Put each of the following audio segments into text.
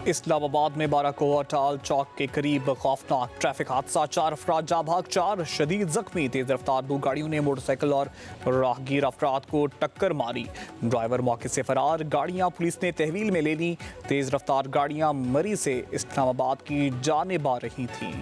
इस्लामाबाद में बाराकोवा टाल चौक के करीब खौफनाक ट्रैफिक हादसा, 4 अफराद जाँ भाग, 4 शदीद जख्मी। तेज रफ्तार 2 गाड़ियों ने मोटरसाइकिल और राहगीर अफराद को टक्कर मारी। ड्राइवर मौके से फरार। गाड़ियां पुलिस ने तहवील में ले ली। तेज रफ्तार गाड़ियां मरी से इस्लामाबाद की जानिब आ रही थीं।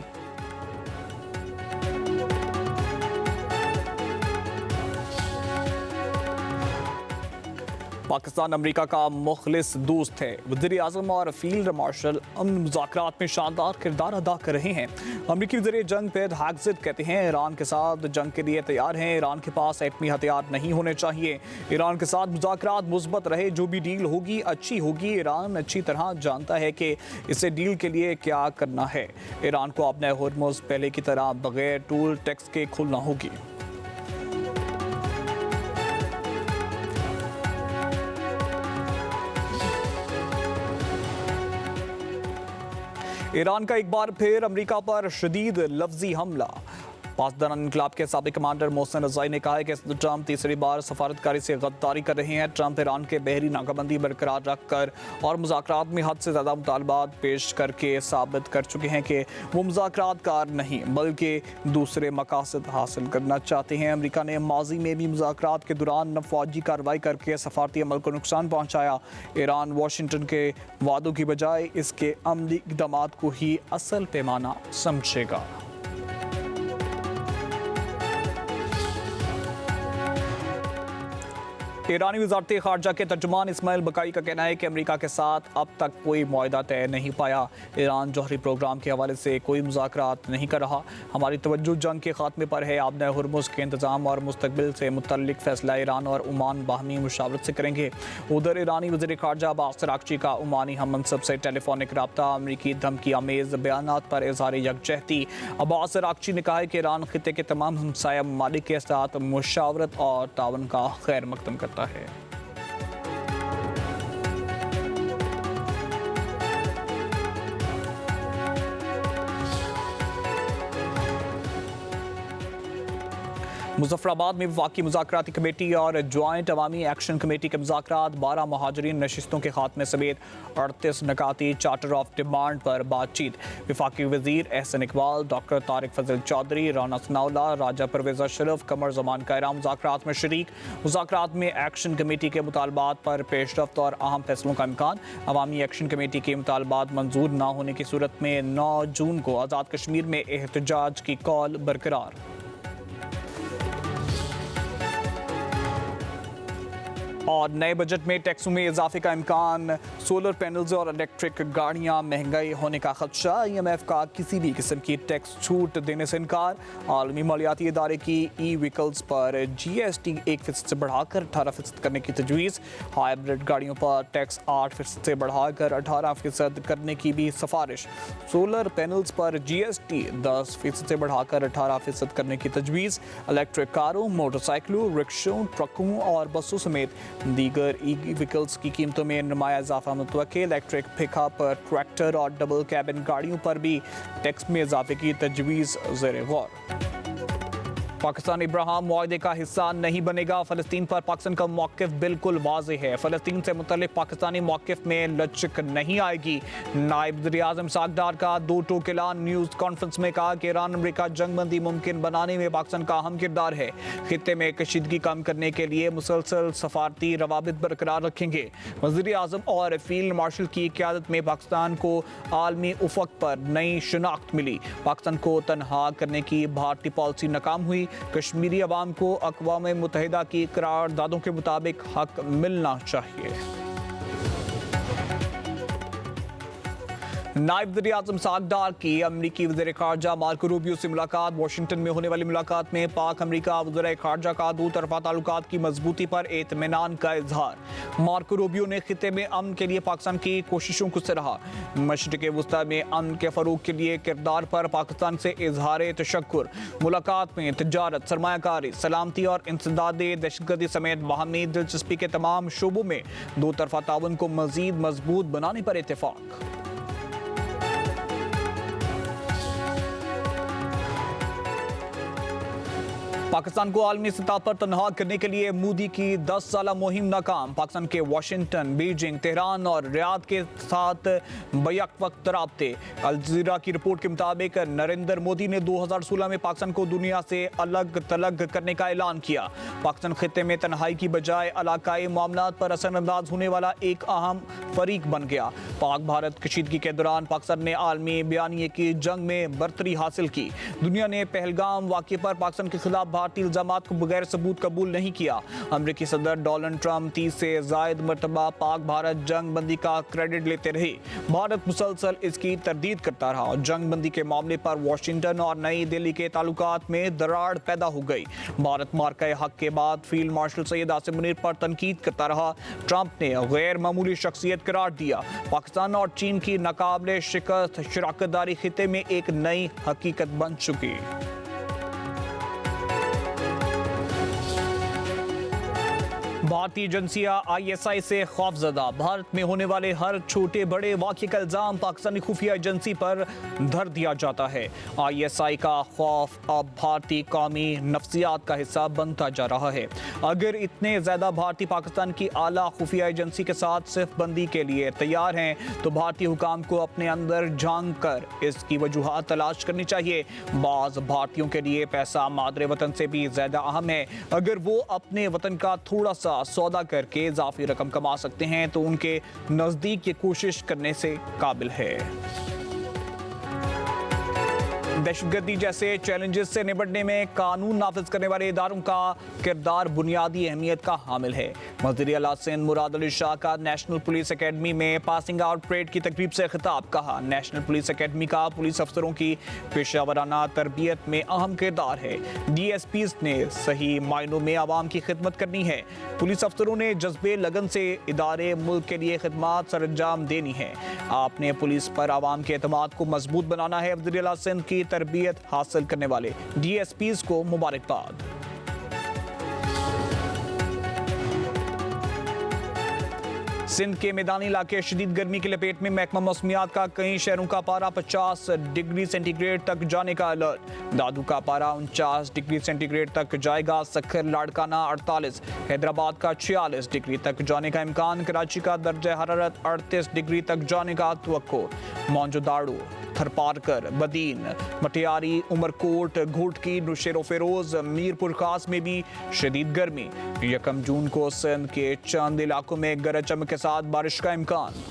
पाकिस्तान अमेरिका का मुखलिस दोस्त है। वज़ीर आज़म और फील्ड मार्शल अमन मुज़ाकरात में शानदार किरदार अदा कर रहे हैं। अमरीकी वज़ीर जंग पैद हैक्ज़िट कहते हैं ईरान के साथ जंग के लिए तैयार हैं। ईरान के पास एटमी हथियार नहीं होने चाहिए। ईरान के साथ मुज़ाकरात मुस्बत रहे, जो भी डील होगी अच्छी होगी। ईरान अच्छी तरह जानता है कि इसे डील के लिए क्या करना है। ईरान को अपने होर्मुज़ पहले की तरह बगैर टूल टैक्स के खोलना होगी। ईरान का एक बार फिर अमेरिका पर शदीद लफ्जी हमला। पासदान इनकलाब के साबिक कमांडर मोहसिन रज़ाई ने कहा है कि ट्रंप तीसरी बार सफारतकारी से गद्दारी कर रहे हैं। ट्रंप ईरान के बहरी नाकाबंदी बरकरार रखकर और मुज़ाकरात में हद से ज़्यादा मुतालबात पेश करके साबित कर चुके हैं कि वो मुज़ाकरात कार नहीं बल्कि दूसरे मकासद हासिल करना चाहते हैं। अमेरिका ने माजी में भी मुज़ाकरात के दौरान फौजी कार्रवाई करके सफारती अमल को नुकसान पहुँचाया। ईरान वाशिंगटन के वादों की बजाय इसके अमली इक़दाम को ही असल पैमाना समझेगा। ईरानी वज़ारत ख़ारजा के तर्जुमान इस्माइल बकाई का कहना है कि अमेरिका के साथ अब तक कोई मुआहदा तय नहीं पाया। ईरान जौहरी प्रोग्राम के हवाले से कोई मुज़ाकरात नहीं कर रहा। हमारी तवज्जो जंग के खात्मे पर है। आबना हुर्मुज़ के इंतज़ाम और मुस्तकबिल से मुतल्लिक़ फ़ैसला ईरान और ओमान बाहमी मुशावरत से करेंगे। उधर ईरानी वज़ीर ख़ारजा अब्बास अराग़ची का ओमानी हम मनसब से टेलीफोनिक रब्ता। अमरीकी धमकी आमेज़ बयानात पर इज़हार यकजहती। अब्बास अराग़ची ने कहा है कि ईरान ख़ित्ते के तमाम हमसाया ममालिक के साथ मुशावरत और तावन का खैर मकदम करता है। मुजफ्फराबाद में वफाकी मुज़ाकराती कमेटी और जॉइंट अवामी एक्शन कमेटी के मुज़ाकरात, 12 महाजरीन नशिस्तों के खात्मे समेत 38 नकाती चार्टर ऑफ डिमांड पर बातचीत। वफाकी वज़ीर एहसन इकबाल, डॉक्टर तारिक फजल चौधरी, राना सनाउल्ला, राजा परवेज़ अशरफ, कमर जमान कायरा मुज़ाकरात में शरीक। मुज़ाकरात में एक्शन कमेटी के मुतालबात पर पेशरफ्त और अहम फैसलों का इम्कान। अवामी एक्शन कमेटी के मुतालबात मंजूर न होने की सूरत में 9 जून को आज़ाद कश्मीर में एहतजाज की कॉल बरकरार। और नए बजट में टैक्सों में इजाफे का इम्कान। सोलर पैनल्स और इलेक्ट्रिक गाड़ियां महंगाई होने का खदशा। IMF का किसी भी किस्म की टैक्स छूट देने से इनकार। आलमी मालियाती इदारे की ई-व्हीकल्स पर GST 1% से बढ़ाकर 18% करने की तजवीज़। हाइब्रिड गाड़ियों पर टैक्स 8% से बढ़ाकर 18% करने की भी सिफारिश। सोलर पैनल्स पर GST 10% से बढ़ाकर 18% करने की तजवीज़। इलेक्ट्रिक कारों, मोटरसाइकिलों, रिक्शों, ट्रकों और बसों समेत दीगर ई-व्हीकल्स की कीमतों में नुमाया इजाफा मुतवक्किल। इलेक्ट्रिक पिकअप, ट्रैक्टर और डबल कैबिन गाड़ियों पर भी टैक्स में इजाफे की तजवीज़ ज़ेर गौर। पाकिस्तान इब्राहिम मुआहदे का हिस्सा नहीं बनेगा। फ़लस्तीन पर पाकिस्तान का मौक़िफ़ बिल्कुल वाज़ेह है। फ़लस्तीन से मुतल्लिक़ पाकिस्तानी मौक़िफ़ में लचक नहीं आएगी। नायब वज़ीर-ए-आज़म इसहाक़ डार का 2 टूक ऐलान। न्यूज़ कॉन्फ्रेंस में कहा कि ईरान अमेरिका जंगबंदी मुमकिन बनाने में पाकिस्तान का अहम किरदार है। खित्ते में कशीदगी कम करने के लिए मुसलसल सफारती रवाबित बरकरार रखेंगे। वज़ीर-ए-आज़म और फील्ड मार्शल की क़यादत में पाकिस्तान को आलमी उफ़क़ पर नई शनाख्त मिली। पाकिस्तान को तनहा करने की भारतीय पॉलिसी नाकाम हुई। कश्मीरी अवाम को अक़वाम मुत्तहिदा की करारदादों के मुताबिक हक मिलना चाहिए। नायब वज़ीर-ए-आज़म इसहाक़ डार की अमरीकी वज़ीर ख़ारजा मार्को रूबियो से मुलाकात। वाशिंगटन में होने वाली मुलाकात में पाक अमरीका वज़ीर ख़ारजा का 2 तरफ़ा ताल्लुकात की मजबूती पर इत्मीनान का इजहार। मार्को रूबियो ने खित्ते में अमन के लिए पाकिस्तान की कोशिशों को सराहा। मशरिक़ वस्ता में अमन के फ़रोग़ के लिए किरदार पर पाकिस्तान से इजहार तशक्कुर। मुलाकात में तिजारत, सरमायाकारी, सलामती और इंसदाद दहशतगर्दी समेत बाहमी दिलचस्पी के तमाम शोबों में 2 तरफ़ा ताउन को मज़ीद मजबूत बनाने पर इत्तेफ़ाक। पाकिस्तान को आलमी सतह पर तनहा करने के लिए मोदी की 10 साला मुहिम नाकाम। पाकिस्तान के वाशिंगटन, बीजिंग, तेहरान और रियाद के साथ बैक वक्त राब्ते। अल जज़ीरा की रिपोर्ट के मुताबिक नरेंद्र मोदी ने 2016 में पाकिस्तान को दुनिया से अलग थलग करने का ऐलान किया। पाकिस्तान खित्ते में तन्हाई की बजाय इलाकाई मामलात पर असरअंदाज होने वाला एक अहम फरीक बन गया। पाक भारत कशीदगी के दौरान पाकिस्तान ने आलमी बयानिए की जंग में बरतरी हासिल की। दुनिया ने पहलगाम वाक़े पर पाकिस्तान के खिलाफ भारतीय इल्जामात को बगैर सबूत कबूल नहीं किया। अमेरिकी सदर डोनाल्ड ट्रंप 30 से ज़ायद मरतबा पाक भारत जंग बंदी का क्रेडिट लेते रहे। भारत मुसलसल इसकी तरदीद करता रहा। जंग बंदी के मामले पर वाशिंगटन और नई दिल्ली के ताल्लुकात में दरार पैदा हो गई। भारत मार्का हक के बाद फील्ड मार्शल सैयद आसिम मुनीर पर तनकीद करता रहा। ट्रंप ने गैर मामूली शख्सियत करार दिया। पाकिस्तान और चीन की नाकाबिले शिकस्त शराकतदारी खिते में एक नई हकीकत बन चुकी। भारतीय एजेंसियां ISI से खौफजदा। भारत में होने वाले हर छोटे बड़े वाक़े का इल्ज़ाम पाकिस्तानी खुफिया एजेंसी पर धर दिया जाता है। ISI का खौफ अब भारतीय कौमी नफ्सियात का हिस्सा बनता जा रहा है। अगर इतने ज़्यादा भारतीय पाकिस्तान की आला खुफिया एजेंसी के साथ सिर्फ बंदी के लिए तैयार हैं तो भारतीय हुकाम को अपने अंदर झांक कर इसकी वजूहात तलाश करनी चाहिए। बाज़ भारतीयों के लिए पैसा मादरे वतन से भी ज़्यादा अहम है। अगर वो अपने वतन का थोड़ा सा सौदा करके इजाफी रकम कमा सकते हैं तो उनके नजदीक ये कोशिश करने से काबिल है। दहशतगर्दी जैसे चैलेंजेस से निपटने में कानून नाफिज करने वाले इदारों का किरदार बुनियादी अहमियत का हामिल है। वज़ीर आला सिंध मुराद अली शाह का नेशनल पुलिस एकेडमी में पासिंग आउट परेड की तकरीब से खिताब। कहा, नेशनल पुलिस एकेडमी का पुलिस अफसरों की पेशावराना तरबियत में अहम किरदार है। DSPs ने सही मायनों में आवाम की खिदमत करनी है। पुलिस अफसरों ने जज्बे लगन से इदारे मुल्क के लिए खिदमत सरअंजाम देनी है। आपने पुलिस पर आवाम के एतमाद को मजबूत बनाना है। वज़ीर आला सिंध की तरबियत हासिल करने वाले DSPs को मुबारकबाद। सिंध के मैदानी इलाके शदीद गर्मी की लपेट में। महकमा मौसमियात का कई शहरों का पारा 50 डिग्री सेंटीग्रेड तक जाने का अलर्ट। दादू का पारा 49 डिग्री सेंटीग्रेड तक जाएगा। सखर लाड़काना 48, हैदराबाद का 46 डिग्री तक जाने का इम्कान। कराची का दर्जा हरारत 38 डिग्री तक जाने का तवक्को। मौजूदाड़ू, थरपारकर, बदीन, मटियारी, उमरकोट, घोटकी, नुशेरो फेरोज, मीरपुर खास में भी शदीद गर्मी। 1 जून को सिंध के चंद इलाकों में गरज चमक के साथ बारिश का इम्कान।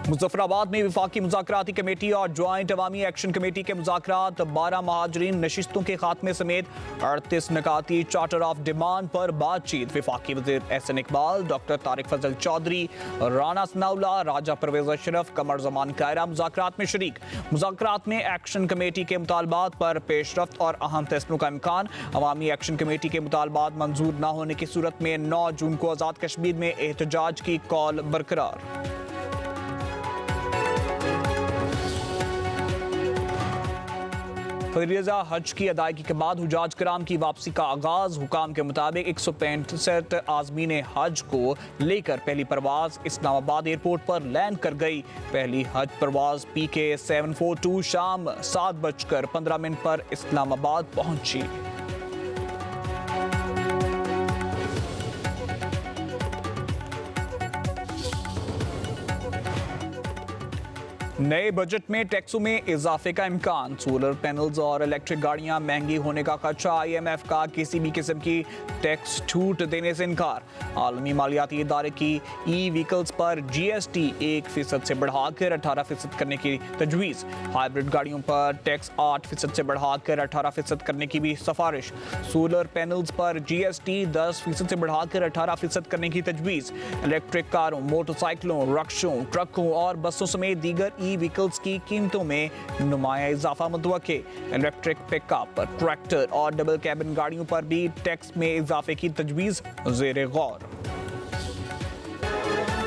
मुजफ्फराबाद में वफाकी मुज़ाकराती कमेटी और ज्वाइंट अवामी एक्शन कमेटी के मुज़ाकरात। 12 महाजरीन नशिस्तों के खात्मे समेत 38 निकाती चार्टर ऑफ डिमांड पर बातचीत। वफाकी वज़ीर एहसन इकबाल, डॉक्टर तारिक फजल चौधरी, राना सनाउल्लाह, राजा परवेज अशरफ, कमर जमान कायरा मुज़ाकरात में शरीक। मुज़ाकरात में एक्शन कमेटी के मुतालबात पर पेशरफ्त और अहम फैसलों का इम्कान। अवामी एक्शन कमेटी के मुतालबात मंजूर न होने की सूरत में 9 जून को आज़ाद कश्मीर में एहतजाज की कॉल बरकरार। फरीज़ा हज की अदायगी के बाद हुजाज कराम की वापसी का आगाज। हुकाम के मुताबिक 165 आज़मीन हज को लेकर पहली परवाज इस्लामाबाद एयरपोर्ट पर लैंड कर गई। पहली हज परवाज PK 742 शाम 7:15 पर इस्लामाबाद पहुंची। नए बजट में टैक्सों में इजाफे का इम्कान। सोलर पैनल्स और इलेक्ट्रिक गाड़ियां महंगी होने का खदशा। IMF का किसी भी किस्म की टैक्स छूट देने से इनकार। आलमी मालियाती इदारे की व्हीकल्स पर GST 1% से बढ़ाकर 18% करने की तजवीज़। हाइब्रिड गाड़ियों पर टैक्स 8% से बढ़ाकर 18% करने की भी सिफारिश। सोलर पैनल्स पर GST 10% से बढ़ाकर 18% करने की तजवीज़। इलेक्ट्रिक कारों, मोटरसाइकिलों, रक्शों, ट्रकों और बसों समेत दीगर व्हीकल्स की कीमतों में नुमाया इजाफा मुतवक्के। इलेक्ट्रिक पिकअप, ट्रैक्टर और डबल कैबिन गाड़ियों पर भी टैक्स में इजाफे की तजवीज़ ज़ेरे गौर।